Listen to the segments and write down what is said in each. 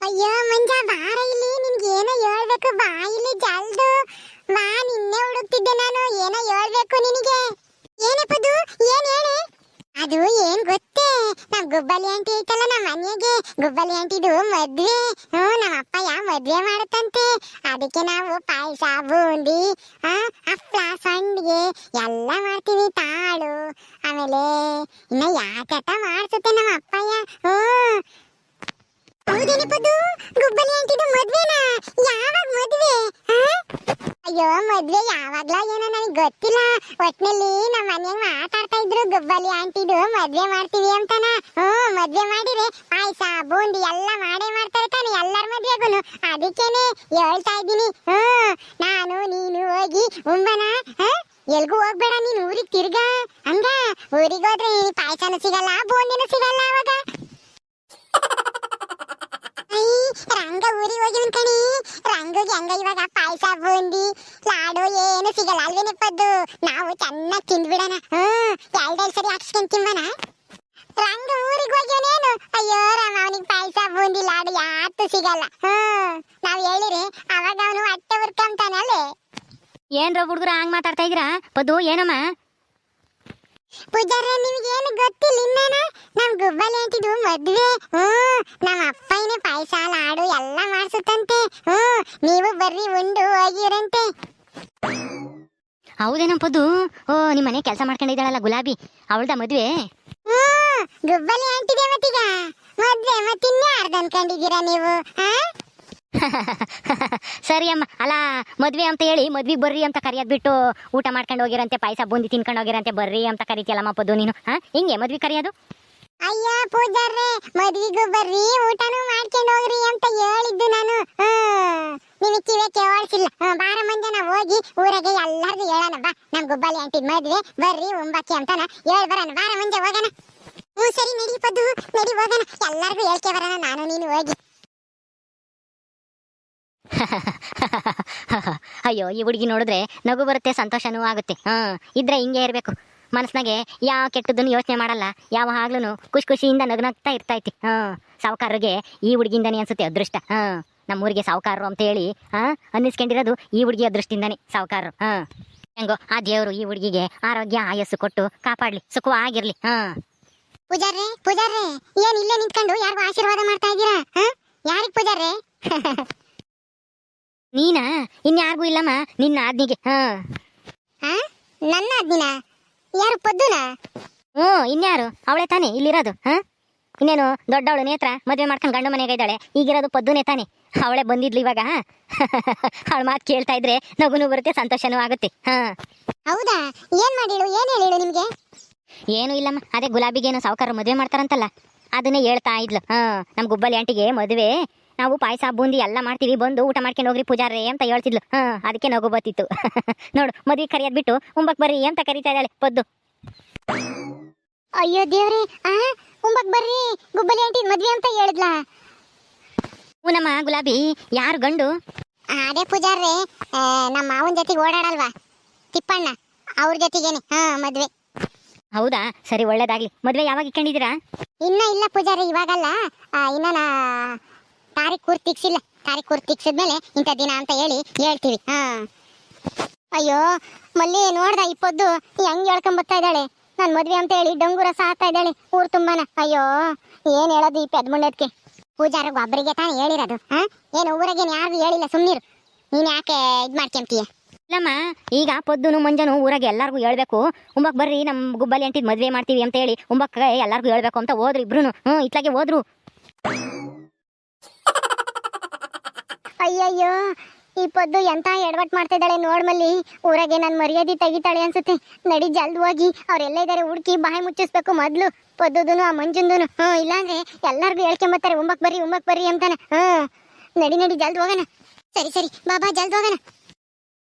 ಅಯ್ಯೋ ಮಂಜ ಬಾರ ಇಲ್ಲಿ, ನಿನ್ಗೆ ಏನೋ ಹೇಳ್ಬೇಕು, ಬಾ ಇಲ್ಲಿ ಜಲ್ದು ಬಾ. ನಿನ್ನೆ ಹುಡುಕ್ತಿದ್ದೆ ನಾನು, ಏನೋ ಹೇಳ್ಬೇಕು ನಿನಗೆ. ಏನಪ್ಪದು, ಏನ್ ಹೇಳಿ. ಅದು ಏನ್ ಗೊತ್ತೇ, ನಮ್ ಗುಬ್ಬಲಿ ಆಂಟಿ ಐತಲ್ಲ ನಮ್ಮ ಮನೆಗೆ, ಗುಬ್ಬಲಿ ಆಂಟಿದು ಮದ್ವೆ. ನಮ್ಮ ಅಪ್ಪಯ್ಯ ಮದ್ವೆ ಮಾಡುತ್ತಂತೆ. ಅದಕ್ಕೆ ನಾವು ಪಾಯಸ, ಬೂಂದಿ, ಹಪ್ಳ, ಸಂಡಿಗೆ ಎಲ್ಲ ಮಾಡ್ತೀವಿ, ತಾಳು. ಆಮೇಲೆ ಇನ್ನ ಯಾಕಟ ಮಾಡ್ಸುತ್ತೆ ನಮ್ಮ ಅಪ್ಪಯ್ಯ. ಹೌದೇನಪ್ಪದು, ಗುಬ್ಬಲಿ ಆಂಟಿದು ಮದ್ವೆನಾ? ಯಾವಾಗ ಮದ್ವೆ? ಅಯ್ಯೋ ಮದ್ವೆ ಯಾವಾಗ್ಲಾ ಏನೋ ನನಗೆ ಗೊತ್ತಿಲ್ಲ. ಒಟ್ನಲ್ಲಿ ನಮ್ಮ ಮನೆಯಾಗ ಮಾತಾಡ್ತಾ ಇದ್ರು, ಗುಬ್ಬಲಿ ಆಂಟಿದು ಮದ್ವೆ ಮಾಡ್ತೀವಿ ಅಂತಾನ. ಮದ್ವೆ ಮಾಡಿದ್ರೆ ಪಾಯಸ, ಬೂಂದಿ ಎಲ್ಲ ಮಾಡೇ ಮಾಡ್ತಾರೆ ತಾನೆ ಎಲ್ಲರ ಮದ್ವೆಗೂನು. ಅದಕ್ಕೇನೆ ಹೇಳ್ತಾ ಇದ್ದೀನಿ. ನಾನು ನೀನು ಹೋಗಿ ಉಂಬನ. ಎಲ್ಗೂ ಹೋಗ್ಬೇಡ ನೀನು, ಊರಿಗೆ ತಿರ್ಗಾ. ಹಂಗ ಊರಿಗೆ ಹೋದ್ರೆ ಪಾಯಸನೂ ಸಿಗಲ್ಲ, ಬೂಂದಿನೂ ಸಿಗಲ್ಲ. ಅವಾಗ ರಂಗ ಊರಿಗೆ ಹೋಗಿ ಕಣಿ. ರಂಗಗೆ ಹಂಗ ಇವಾಗ ಪಾಯಸ, ಬೂಂದಿ, ಲಾಡು ಏನು ಸಿಗಲ್ಲ ಅಲ್ವೇನಪ್ಪದ್ದು. ನಾವು ಚೆನ್ನಾಗಿ ತಿಂದ್ಬಿಡೋಣ. ಎರಡೆರಡು ಸರಿ ಹಾಕ್ಸ್ಕೊಂಡ್ ತಿಂಬನ. ರಂಗ ಊರಿಗೆ ಹೋಗ್ಯವನೇನು. ಅಯ್ಯೋ ರಾಮ, ಅವನಿಗೆ ಪಾಯಸ, ಬೂಂದಿ, ಲಾಡು ಯಾತು ಸಿಗಲ್ಲ. ನಾವ್ ಹೇಳಿರಿ ಅವಾಗ ಅವನು ಹೊಟ್ಟೆ ಉರ್ಕೊಂತಾನಲ್ಲೇ. ಏನ್ರ ಹುಡುಗರ ಹಂಗ್ ಮಾತಾಡ್ತಾ ಇದ್ದೀರಾ? ಪದ್ದು ಏನಮ್ಮ? ಪೂಜಾರ ನಿಮ್ಗೇನು ಗೊತ್ತಿಲ್ಲ ಇನ್ನೇನ, ನಮ್ ಗುಬ್ಬಲಿ ಅಂತಿದ್ದು ಮದ್ವೆ. ನಮ್ಮ ಅಪ್ಪನೇ ಪಾಯಸ, ಲಾಡು ಎಲ್ಲ ಮಾಡ್ಸುತ್ತಂತೆ. ನೀವು ಬರ್ರಿ, ಉಂಡು ಹೋಗಿರಂತೆ. ಹೌದೇನಮ್ಮ ಪದ್ದು? ನಿಮ್ಮ ಮನೆ ಕೆಲಸ ಮಾಡ್ಕೊಂಡಿದ್ದಾಳಲ್ಲ ಗುಲಾಬಿ, ಅವಳ್ದ ಮದ್ವೆ? ಗುಬ್ಬಲಿ ಅಂಟಿದೆ ಮತ್ತೀಗ ಮದ್ವೆ. ಮತ್ತಿನ್ಯಾರ್ದು ಅನ್ಕೊಂಡಿದ್ದೀರಾ ನೀವು? ಸರಿ ಅಮ್ಮ. ಅಲ್ಲ ಮದ್ವೆ ಅಂತ ಹೇಳಿ ಮದ್ವಿಗೆ ಬರ್ರಿ ಅಂತ ಕರಿಯೋದ್ ಬಿಟ್ಟು ಊಟ ಮಾಡ್ಕೊಂಡು ಹೋಗಿರಂತೆ, ಪಾಯಸ ಬೂಂದಿ ತಿನ್ಕೊಂಡು ಹೋಗಿರಂತೆ, ಬರ್ರಿ ಅಂತ ಕರಿತಿಯಲ್ಲಮ್ಮ ಪದ್ದು ನೀನು. ಹಿಂಗೆ ಮದ್ವೆ ಕರಿಯೋದು? ಅಯ್ಯ ಪೂಜಾರ್ರೆ, ಮದ್ವಿಗೂ ಬರ್ರಿ, ಊಟನೂ ಮಾಡ್ಕೊಂಡು ಹೋಗ್ರಿ ಅಂತ ಹೇಳಿದ್ದು ನಾನು. ನಿಮಗೆ ಕಿವೆ ಕೇಳಿಸಿಲ್ಲ. ಬಾರ ಮಂಜ, ನಾವು ಹೋಗಿ ಊರಾಗೆ ಎಲ್ಲಾರ್ಗು ಹೇಳೋಣ ಬಾ, ನಮ್ ಗುಬ್ಬಲಿ ಅಂಟಿದ್ ಮದ್ವೆ, ಬರ್ರಿ ಉಂಬಾಕಿ ಅಂತಾನ ಹೇಳ್ ಬರೋಣ. ಬಾರ ಮಂಜ ಹೋಗೋಣ. ಸರಿ ನಡಿ ಪದ್ದು, ನಡಿ ಹೋಗೋಣ, ಎಲ್ಲಾರ್ಗು ಹೇಳ್ಕೆ ಬರೋಣ ನಾನು ನೀನು ಹೋಗಿ. ಅಯ್ಯೋ, ಈ ಹುಡುಗಿ ನೋಡಿದ್ರೆ ನಗು ಬರುತ್ತೆ, ಸಂತೋಷನೂ ಆಗುತ್ತೆ. ಇದ್ರೆ ಹಿಂಗೆ ಇರಬೇಕು. ಮನಸ್ನಾಗೆ ಯಾವ ಕೆಟ್ಟದನ್ನು ಯೋಚನೆ ಮಾಡಲ್ಲ, ಯಾವಾಗ್ಲೂ ಖುಷಿ ಖುಷಿಯಿಂದ ನಗ್ನಗ್ತಾ ಇರ್ತೈತಿ. ಸಾವುಕಾರರಿಗೆ ಈ ಹುಡುಗಿಯಿಂದಾನೆ ಅನ್ಸುತ್ತೆ ಅದೃಷ್ಟ. ನಮ್ಮೂರಿಗೆ ಸಾವುಕಾರರು ಅಂತ ಹೇಳಿ ಅನ್ನಿಸ್ಕೊಂಡಿರೋದು ಈ ಹುಡುಗಿ ಅದೃಷ್ಟಿಂದಾನೆ ಸಾವುಕಾರರು. ಹೆಂಗೋ ಆ ದೇವರು ಈ ಹುಡುಗಿಗೆ ಆರೋಗ್ಯ, ಆಯಸ್ಸು ಕೊಟ್ಟು ಕಾಪಾಡ್ಲಿ, ಸುಖವಾಗಿರ್ಲಿ. ಪೂಜಾರ್ರೆ, ಪೂಜಾರ್ರೆ, ಏನ್ ಇಲ್ಲೇ ನಿಂತ್ಕೊಂಡು ಯಾರಿಗೂ ಆಶೀರ್ವಾದ ಮಾಡ್ತಾ ಇದ್ದೀರಾ? ಯಾರಿಗ್ ಪೂಜಾರ್ರೆ? ನೀನಾ? ಇನ್ಯಾರಿಗೂ ಇಲ್ಲಮ್ಮ, ನಿನ್ನ ಆದ್ನಿಗೆ. ನನ್ನ ಅದ್ದಿನ? ಯಾರು, ಪದ್ದುನ? ಇನ್ಯಾರು? ಅವಳೆ ತಾನೆ ಇಲ್ಲಿರೋದು. ಇನ್ನೇನು ದೊಡ್ಡವಳು ನೇತ್ರ ಮದುವೆ ಮಾಡ್ಕೊಂಡು ಗಂಡು ಮನೆಗೆ ಇದ್ದಾಳೆ. ಈಗಿರೋದು ಪದ್ದುನೇ ತಾನೆ. ಅವಳೆ ಬಂದಿದ್ಲು ಇವಾಗ. ಅವಳ ಮಾತು ಕೇಳ್ತಾ ಇದ್ರೆ ನಗುನು ಬರುತ್ತೆ, ಸಂತೋಷನೂ ಆಗುತ್ತೆ. ಹೌದಾ? ಏನ್ ಮಾಡಿಳು, ಏನ್ ಹೇಳಿಳು ನಿಮ್ಗೆ? ಏನು ಇಲ್ಲಮ್ಮ, ಅದೇ ಗುಲಾಬಿಗೇನು ಸಾವುಕಾರ ಮದುವೆ ಮಾಡ್ತಾರಂತಲ್ಲ, ಅದನ್ನೇ ಹೇಳ್ತಾ ಇದ್ಲು. ನಮ್ ಗುಬ್ಬಲಿ ಆಂಟಿಗೆ ಮದುವೆ, ನಾವು ಪಾಯಸ, ಬೂಂದಿ ಎಲ್ಲ ಮಾಡ್ತೀವಿ, ಬಂದು ಊಟ ಮಾಡ್ಕೊಂಡು ಹೋಗ್ರಿ ಪೂಜಾರ್ರೆ ಅಂತ ಹೇಳ್ತಿದ್ಲು. ಅದಕ್ಕೆ ನಗು ಬತ್ತಿತ್ತು. ನೋಡು, ಮದ್ವೆ ಕರಿಯೋದ್ ಬಿಟ್ಟು ಉಂಬಕ್ ಬರ್ರಿ ಅಂತ ಕರಿತಾ ಇದ್ದಾಳೆ ಪದ್ದು. ಅಯ್ಯೋ ದೇವ್ರೆ, ಉಂಬಕ್ ಬರ್ರಿ ಗುಬ್ಬಲಿ ಆಂಟಿ ಮದ್ವೆ ಅಂತ ಹೇಳಿದ್ಲ. ನಮ್ಮ ಗುಲಾಬಿ ಯಾರು ಗಂಡು? ಅದೇ ಪೂಜಾರ್ರೆ, ನಮ್ಮ ಮಾವನ ಜೊತೆಗೆ ಓಡಾಡಲ್ವಾ ತಿಪ್ಪಣ್ಣ, ಅವ್ರ ಜೊತೆಗೇನೆ ಮದ್ವೆ. ಹೌದಾ? ಸರಿ, ಒಳ್ಳೇದಾಗ್ಲಿ. ಮದ್ವೆ ಯಾವಾಗ ಇಟ್ಕೊಂಡಿದ್ದೀರಾ? ಇನ್ನ ಇಲ್ಲ ಪೂಜಾರಿ, ಇವಾಗಲ್ಲ. ಇನ್ನ ತಾರೀಖ್ ಕೂರ್ ತಿಕ್ಸಿಲ್ಲ. ತಾರೀಖ್ ಕೂರ್ ತಿಕ್ಸಿದ್ಮೇಲೆ ಇಂಥ ದಿನ ಅಂತ ಹೇಳಿ ಹೇಳ್ತೀವಿ. ಅಯ್ಯೋ ಮಲ್ಲಿ, ನೋಡ್ದ ಈ ಪದ್ದು ಹೆಂಗ್ ಹೇಳ್ಕೊಂಬರ್ತಾ ಇದ್ದಾಳೆ. ನಾನು ಮದ್ವೆ ಅಂತ ಹೇಳಿ ಡಂಗೂರ ಸಾಕ್ತಾ ಇದ್ದಾಳೆ ಊರ್ ತುಂಬಾನ. ಅಯ್ಯೋ ಏನ್ ಹೇಳೋದು ಈ ಪೆದ್ಮುಂಡದ್ಕೆ. ಪೂಜಾರಿಗೆ ಒಬ್ಬರಿಗೆ ತಾನೇ ಹೇಳಿರೋದು. ಏನು ಊರಾಗೇನು ಯಾರಿಗೂ ಹೇಳಿಲ್ಲ, ಸುಮ್ಮನಿರು. ನೀನ್ ಯಾಕೆ ಇದ್ ಮಾಡ್ಕೊಂತೀಯ? ಇಲ್ಲಮ್ಮ, ಈಗ ಪೊದ್ದುನು ಮಂಜನು ಊರಾಗೆ ಎಲ್ಲಾರ್ಗು ಹೇಳ್ಬೇಕು, ಉಂಬಕ್ ಬರ್ರಿ ನಮ್ ಗುಬ್ಬಲಿ ಅಂಟಿದ್ ಮದ್ವೆ ಮಾಡ್ತೀವಿ ಅಂತ ಹೇಳಿ ಉಂಬಕ್ ಎಲ್ಲಾರ್ಗು ಹೇಳ್ಬೇಕು ಅಂತ ಹೋದ್ರು ಇಬ್ರುನು. ಇತ್ಲಾಗೆ ಹೋದ್ರು. ಅಯ್ಯಯ್ಯೋ, ಈ ಪದ್ದು ಎಂತ ಎಡವಟ್ ಮಾಡ್ತಾ ಇದ್ದಾಳೆ ನೋಡ್ಮಲ್ಲಿ. ಊರಾಗೆ ನನ್ ಮರ್ಯಾದೆ ತೆಗಿತಾಳೆ ಅನ್ಸುತ್ತೆ. ನಡಿ ಜಲ್ದ್ ಹೋಗಿ ಅವ್ರೆಲ್ಲ ಇದಾರೆ ಹುಡುಕಿ ಬಾಯಿ ಮುಚ್ಚಿಸ್ಬೇಕು ಮೊದ್ಲು, ಪದ್ದುದುನು ಆ ಮಂಜುಂದುನು. ಇಲ್ಲಾಂದ್ರೆ ಎಲ್ಲಾರ್ಗು ಹೇಳ್ಕೊಂಬತ್ತಾರೆ ಉಂಬಕ್ ಬರ್ರಿ ಅಂತಾನ. ನಡಿ ನಡಿ ಜಲ್ದ್ ಹೋಗೋಣ. ಸರಿ ಸರಿ ಬಾಬಾ, ಜಲ್ದ್ ಹೋಗೋಣ.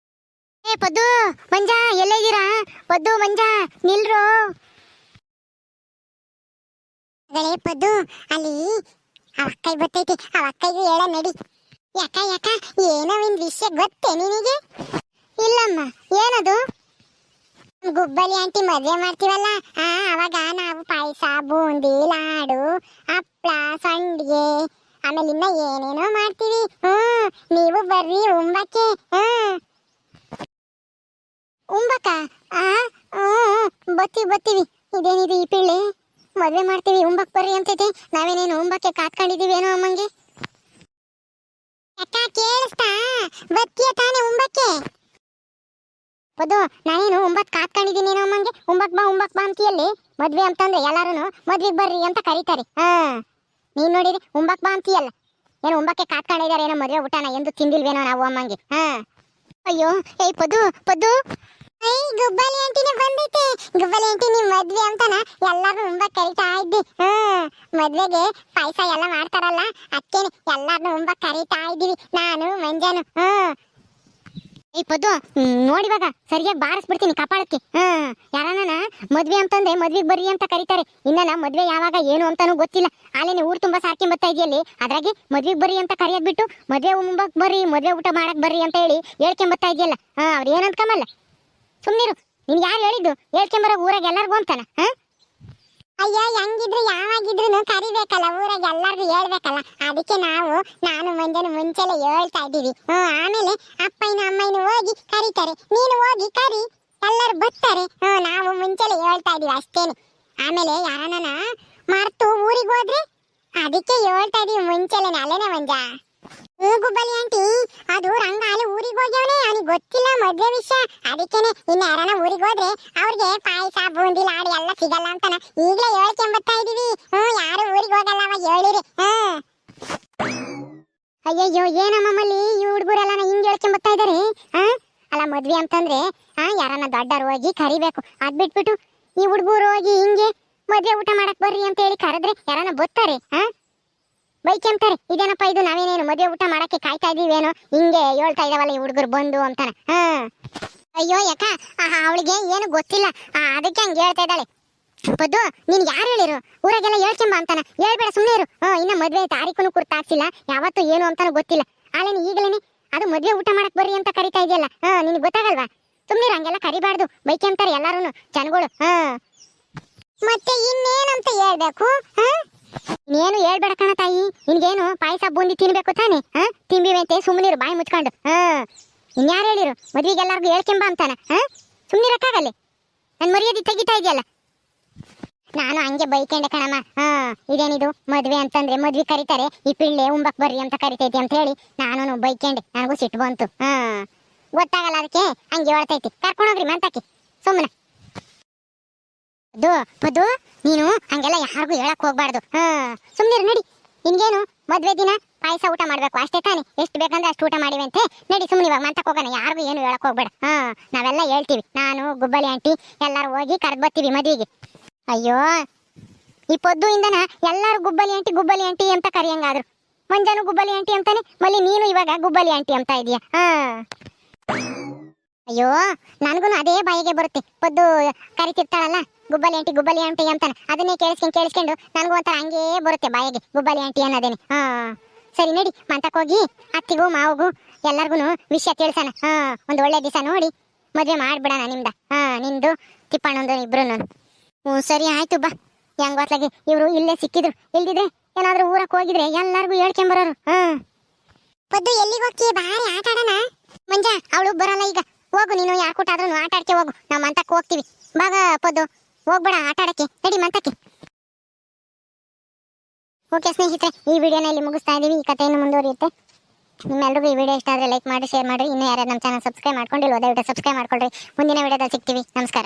ಪದ್ದು, ಮಂಜ, ಎಲ್ಲೇ ಇದ್ದೀರಾ? ಪದ್ದು, ಮಂಜ, ನಿಲ್ರು. ಪದ್ದು, ಅಲ್ಲಿ ಆ ಅಕ್ಕೈ ಬರ್ತೈತಿ, ಆ ಅಕ್ಕೈಗೂ ಹೇಳ ನಡಿ. ಯಾಕ ಯಾಕ, ಏನೋ ಒಂದು ವಿಷಯ ಗೊತ್ತೇ ನಿನಗೆ? ಇಲ್ಲಮ್ಮ, ಏನದು? ಗುಬ್ಬಲಿ ಆಂಟಿ ಮದ್ವೆ ಮಾಡ್ತೀವಲ್ಲ, ಅವಾಗ ನಾವು ಪಾಯಸ, ಬೂಂದಿ, ಲಾಡು, ಹಪ್ಳ, ಸಂಡಿಗೆ ಆಮೇಲೆ ಇನ್ನ ಏನೇನೋ ಮಾಡ್ತೀವಿ. ನೀವು ಬರ್ರಿ ಉಂಬಕ್ಕೆ. ಉಂಬಕ್ಕ ಬತ್ತೀವಿ. ಇದೇನಿದು ಈ ಪಿಳ್ಳೆ, ಮದ್ವೆ ಮಾಡ್ತೀವಿ ಉಂಬಕ್ ಬರ್ರಿ ಅಂತೈತೆ. ನಾವೇನೇನು ಉಂಬಕ್ಕೆ ಕಾತ್ಕೊಂಡಿದೀವೇನೋ ಅಮ್ಮಂಗೆ. ಅಕ್ಕ ಕೇಳಿಸ್ತಾ? ಬತ್ತೀಯ ತಾನೇ ಉಂಬಕ್ಕೆ? ಪದ್ದು ನಾನೇನು ಉಂಬತ್ ಕಾತ್ಕೊಂಡಿದೀನೇನೋ ಅಮ್ಮಂಗೆ. ಉಂಬಕ್ ಬಾ ಅಂತೀಯಲ್ಲಿ. ಮದ್ವೆ ಅಂತಂದ್ರೆ ಎಲ್ಲಾರು ಮದ್ವೆಗ್ ಬರ್ರಿ ಅಂತ ಕರೀತಾರೆ. ನೀನ್ ನೋಡಿರಿ ಉಂಬಕ್ ಬಾ ಅಂತೀಯಲ್ಲ. ಏನು ಉಂಬಕ್ಕೆ ಕಾತ್ಕೊಂಡಿದಾರೆ ಏನೋ ಮದ್ವೆ ಊಟನ ಎಂದು ತಿಂದಿಲ್ವೇನೋ ನಾವು ಅಮ್ಮಂಗೆ. ಅಯ್ಯೋ ಏಯ್ ಪದ್ದು ಗುಬ್ಬಲಿ ಆಂಟಿನೇ ಬಂದೈತೆ. ಗುಬ್ಬಲಿ ಆಂಟಿ ನಿಮ್ ಮದ್ವೆ ಅಂತಾನ ಎಲ್ಲಾರು ಉಂಬಕ್ ಕರಿತಾ ಇದ್ದಿ. ಮದ್ವೆಗೆ ಪಾಯಸ ಎಲ್ಲ ಮಾಡ್ತಾರಲ್ಲ, ಅದಕ್ಕೇನೆ ಎಲ್ಲಾರ್ನು ಉಂಬಕ್ ಕರಿತಾ ಇದ್ದೀವಿ ನಾನು ಮಂಜಾನು. ಏಯ್ ಪದ್ದು ನೋಡಿವಾಗ ಸರಿಯಾಗಿ ಬಾರಿಸ್ಬಿಡ್ತೀನಿ ಕಪಾಳಕ್ಕೆ. ಯಾರನ್ನ ಮದ್ವೆ ಅಂತಂದ್ರೆ ಮದ್ವೆಗ್ ಬರ್ರಿ ಅಂತ ಕರೀತಾರೆ. ಇನ್ನ ಮದ್ವೆ ಯಾವಾಗ ಏನು ಅಂತಾನು ಗೊತ್ತಿಲ್ಲ. ಅಲ್ಲೇನೆ ಊರ್ ತುಂಬಾ ಸಾರ್ಕೊಂಡ್ ಬರ್ತಾ ಇದೆಯಲ್ಲಿ, ಅದ್ರಾಗೆ ಮದ್ವೆಗ್ ಬರ್ರಿ ಅಂತ ಕರಿಯೋದ್ ಬಿಟ್ಟು ಮದ್ವೆ ಉಂಬಕ್ ಬರ್ರಿ, ಮದ್ವೆ ಊಟ ಮಾಡಕ್ ಬರ್ರಿ ಅಂತ ಹೇಳಿ ಹೇಳ್ಕೊಂಡ್ ಬರ್ತಾ ಇದೆಯಲ್ಲ. ಅವ್ರ ಏನ್ ಅಂದ್ಕಮಲ್ಲ, ಸುಮ್ನಿರು. ನಿನ್ ಯಾರು ಹೇಳಿದ್ದು ಹೇಳ್ಕೊಂಬರೋ ಊರಾಗ ಎಲ್ಲಾರ್ಗು ಅಂತಾನ? ಅಯ್ಯೋ ಹೆಂಗಿದ್ರು ಯಾವಾಗಿದ್ರು ಕರಿಬೇಕಲ್ಲ, ಊರಾಗ ಎಲ್ಲಾರ್ಗು ಹೇಳ್ಬೇಕಲ್ಲ. ಅದಕ್ಕೆ ನಾನು ಮಂಜಾನು ಮುಂಚೆಲೆ ಹೇಳ್ತಾ ಇದ್ದೀವಿ. ಆಮೇಲೆ ಅಪ್ಪಯ್ಯನ ಅಮ್ಮಯ್ಯನು ಹೋಗಿ ಕರೀತಾರೆ, ನೀನು ಹೋಗಿ ಕರಿ, ಎಲ್ಲರೂ ಬರ್ತಾರೆ. ನಾವು ಮುಂಚೆಲೆ ಹೇಳ್ತಾ ಇದೀವಿ ಅಷ್ಟೇನೆ. ಆಮೇಲೆ ಯಾರನ್ನ ಮರ್ತು ಊರಿಗೆ ಹೋದ್ರೆ ಅದಕ್ಕೆ ಹೇಳ್ತಾ ಇದೀವಿ ಮುಂಚೆಲೆ. ಅಲ್ಲೇನೆ ಮಂಜ? ಗುಬ್ಬಲಿ ಆಂಟಿ, ಅದು ರಂಗ ಅಲ್ಲಿ ಊರಿಗೆ ಹೋಗ್ಯವನೇ, ಅವನಿಗೆ ಗೊತ್ತಿಲ್ಲ ಮದ್ವೆ ವಿಷಯ. ಅದಕ್ಕೇನೆ ಇನ್ನು ಯಾರನ್ನ ಊರಿಗೆ ಹೋದ್ರೆ ಅವ್ರಿಗೆ ಪಾಯಸ ಬೂಂದಿ ಲಾಡು ಎಲ್ಲ ಸಿಗಲ್ಲ ಅಂತಾನ ಈಗಲೇ ಹೇಳ್ಕೊಂಬತ್ತಾ ಇದೀವಿ. ಯಾರು ಊರಿಗೆ ಹೋಗಲ್ಲ ಅವ ಹೇಳಿರಿ. ಅಯ್ಯಯ್ಯೋ ಏನಮ್ಮಲ್ಲಿ ಈ ಹುಡುಗರೆಲ್ಲ ಹಿಂಗ್ ಹೇಳ್ಕೊಂಬತ್ತಾ ಇದಾರೆ. ಅಲ್ಲ ಮದ್ವೆ ಅಂತಂದ್ರೆ ಯಾರನ್ನ ದೊಡ್ಡರು ಹೋಗಿ ಕರಿಬೇಕು. ಅದ್ ಬಿಟ್ಬಿಟ್ಟು ಈ ಹುಡುಗರು ಹೋಗಿ ಹಿಂಗೆ ಮದ್ವೆ ಊಟ ಮಾಡಕ್ ಬರ್ರಿ ಅಂತ ಹೇಳಿ ಕರೆದ್ರೆ ಯಾರನ್ನ ಬರ್ತಾರೆ? ಬೈಕೆಂತಾರೆ, ಇದೇನಪ್ಪ ಇದು, ನಾವೇನೇನು ಮದುವೆ ಊಟ ಮಾಡಕ್ಕೆ ಕಾಯ್ತಾ ಇದೀವೇನೋ, ಹಿಂಗೆ ಹೇಳ್ತಾ ಇದಾವಲ್ಲ ಈ ಹುಡುಗರು ಬಂದು ಅಂತಾನ. ಅಯ್ಯೋ ಯಾಕ ಅವಳಿಗೆ ಏನು ಗೊತ್ತಿಲ್ಲ, ಅದಕ್ಕೆ ಹಂಗೆ ಹೇಳ್ತಾ ಇದ್ದಾಳೆ. ಪದ್ದು ನೀನ್ ಯಾರು ಹೇಳಿರು ಊರಾಗೆಲ್ಲ ಹೇಳ್ಕೆಂಬ ಅಂತಾನ? ಹೇಳ್ಬೇಡ ಸುಮ್ಮನೆ ಇರು. ಇನ್ನ ಮದ್ವೆ ತಾರೀಖನು ಕುರ್ತಾಕ್ಸಿಲ್ಲ, ಯಾವತ್ತು ಏನು ಅಂತಾನು ಗೊತ್ತಿಲ್ಲ. ಆಲೇನು ಈಗಲೇನೆ ಅದು ಮದ್ವೆ ಊಟ ಮಾಡಕ್ ಬರ್ರಿ ಅಂತ ಕರಿತಾ ಇದೆಯಲ್ಲ, ನಿನ್ಗೆ ಗೊತ್ತಾಗಲ್ವಾ? ಸುಮ್ಮನೆ ಹಂಗೆಲ್ಲ ಕರಿಬಾರ್ದು, ಬೈಕೆಂತಾರೆ ಎಲ್ಲಾರು ಜನಗಳು. ಮತ್ತೆ ಇನ್ನೇನಂತ ಹೇಳ್ಬೇಕು? ನೀನು ಹೇಳ್ಬೇಡ ಕಣ ತಾಯಿ, ನಿನ್ಗೇನು ಪಾಯಸ ಬೂಂದಿ ತಿನ್ಬೇಕು ತಾನೆ? ತಿಂಬಿವಂತೆ ಸುಮ್ಮನಿರು, ಬಾಯಿ ಮುಚ್ಕೊಂಡು. ಇನ್ಯಾರು ಹೇಳಿರು ಮದ್ವಿಗೆಲ್ಲಾರ್ಗು ಹೇಳ್ಕೆಂಬ ಅಂತಾನ? ಸುಮ್ಮನಿರಕ್ಕಾಗಲ್ಲಿ, ನನ್ ಮರ್ಯಾದೆ ತೆಗಿತಾ ಇದೆಯಲ್ಲ. ನಾನು ಹಂಗೆ ಬೈಕೆಂಡೆ ಕಣಮ್ಮ. ಇದೇನಿದು ಮದ್ವೆ ಅಂತಂದ್ರೆ ಮದ್ವೆ ಕರೀತಾರೆ, ಈ ಪಿಳ್ಳೆ ಉಂಬಕ್ ಬರ್ರಿ ಅಂತ ಕರಿತೈತಿ ಅಂತ ಹೇಳಿ ನಾನು ಬೈಕೆಂಡೆ. ನನಗೂ ಸಿಟ್ಟು ಬಂತು. ಗೊತ್ತಾಗಲ್ಲ ಅದಕ್ಕೆ ಹಂಗೆ ಹೇಳ್ತೈತಿ. ಕರ್ಕೊಂಡೋಗ್ರಿ ಮಂತಕ್ಕೆ ಸುಮ್ಮನೆ. ಪದ್ದು ನೀನು ಹಂಗೆಲ್ಲ ಯಾರಿಗೂ ಹೇಳಕ್ ಹೋಗ್ಬಾರ್ದು. ಸುಮ್ನಿರು ನಡಿ. ನಿನ್ಗೇನು ಮದ್ವೆ ದಿನ ಪಾಯಸ ಊಟ ಮಾಡ್ಬೇಕು ಅಷ್ಟೇ ತಾನೆ? ಎಷ್ಟು ಬೇಕಂದ್ರೆ ಅಷ್ಟು ಊಟ ಮಾಡಿವಂತೆ. ನಡಿ ಸುಮ್ಮನೆ ಇವಾಗ ಮಂತಕ್ಕೆ ಹೋಗೋಣ, ಯಾರಿಗೂ ಏನು ಹೇಳಕ್ ಹೋಗ್ಬೇಡ. ನಾವೆಲ್ಲ ಹೇಳ್ತೀವಿ, ನಾನು ಗುಬ್ಬಲಿ ಆಂಟಿ ಎಲ್ಲಾರು ಹೋಗಿ ಕರೆದ್ ಬರ್ತೀವಿ ಮದ್ವಿಗೆ. ಅಯ್ಯೋ ಈ ಪದ್ದು ಇಂದನ ಎಲ್ಲಾರು ಗುಬ್ಬಲಿ ಆಂಟಿ ಅಂತ ಕರಿಯಂಗಾದ್ರು. ಮಂಜಾನು ಗುಬ್ಬಲಿ ಆಂಟಿ ಅಂತಾನೆ, ಮಲ್ಲಿ ನೀನು ಇವಾಗ ಗುಬ್ಬಲಿ ಆಂಟಿ ಅಂತ ಇದೀಯ. ಅಯ್ಯೋ ನನ್ಗೂ ಅದೇ ಬಾಯಿಗೆ ಬರುತ್ತೆ. ಪದ್ದು ಕರಿತಿರ್ತಾಳಲ್ಲ ಗುಬ್ಬಲಿ ಆಂಟಿ ಅಂತಾನೆ, ಅದನ್ನೇ ಕೇಳಿಸ್ಕೊಂಡು ನನಗೂ ಒಂಥರ ಹಂಗೇ ಬರುತ್ತೆ ಬಾಯಿಗೆ ಗುಬ್ಬಲಿ ಆಂಟಿ ಅನ್ನೋದೇನೆ. ಸರಿ ನಡಿ ಮಂತಕ್ಕೆ ಹೋಗಿ ಅತ್ತಿಗೂ ಮಾವಗೂ ಎಲ್ಲರಿಗೂ ವಿಷಯ ತಿಳಿಸೋಣ. ಒಂದು ಒಳ್ಳೆ ದಿವಸ ನೋಡಿ ಮದುವೆ ಮಾಡ್ಬಿಡೋಣ ನಿಂದು ತಿಪ್ಪಣ್ಣಂದು ಇಬ್ರು. ಸರಿ ಆಯ್ತು ಬಾ. ಹೆಂಗ್ ಗೊತ್ತಾಗಿ ಇವ್ರು ಇಲ್ಲೇ ಸಿಕ್ಕಿದ್ರು, ಇಲ್ದಿದ್ರೆ ಏನಾದ್ರೂ ಊರಕ್ಕೆ ಹೋಗಿದ್ರೆ ಎಲ್ಲಾರ್ಗು ಹೇಳ್ಕೊಂಬರೋರು. ಪದ್ದು ಎಲ್ಲಿಗೆ ಹೋಗ್ತೀಯ? ಬಾರಿ ಆಟ ಆಡೋಣ. ಮಂಜ ಅವಳು ಬರಲ್ಲ ಈಗ, ಹೋಗು ನೀನು. ಯಾರು ಕೂಟಾದ್ರೂ ಆಟ ಆಡಕ್ಕೆ ಹೋಗು, ನಾವು ಮಂತಕ್ಕೆ ಹೋಗ್ತೀವಿ. ಬಾಗ ಪದ್ದು ಹೋಗ್ಬೇಡ ಆಟ ಆಡಕ್ಕೆ, ನಡಿ ಮಂತಕ್ಕೆ. ಓಕೆ ಸ್ನೇಹಿತರೆ, ಈ ವಿಡಿಯೋನ ಇಲ್ಲಿ ಮುಗಿಸ್ತಾ ಇದೀವಿ. ಈ ಕಥೆಯನ್ನು ಮುಂದುವರಿಯುತ್ತೆ. ನಿಮ್ಮೆಲ್ಲರಿಗೂ ಈ ವಿಡಿಯೋ ಇಷ್ಟ ಆದರೆ ಲೈಕ್ ಮಾಡಿ, ಶೇರ್ ಮಾಡಿ. ಇನ್ನೂ ಯಾರು ನಮ್ಮ ಚಾನಲ್ ಸಬ್ಸ್ಕ್ರೈಬ್ ಮಾಡ್ಕೊಂಡಿಲ್ವೋ ದಯವಿಟ್ಟು ಸಬ್ಸ್ಕ್ರೈಬ್ ಮಾಡ್ಕೊಳ್ರಿ. ಮುಂದಿನ ವಿಡಿಯೋದಲ್ಲಿ ಸಿಗ್ತೀವಿ. ನಮಸ್ಕಾರ.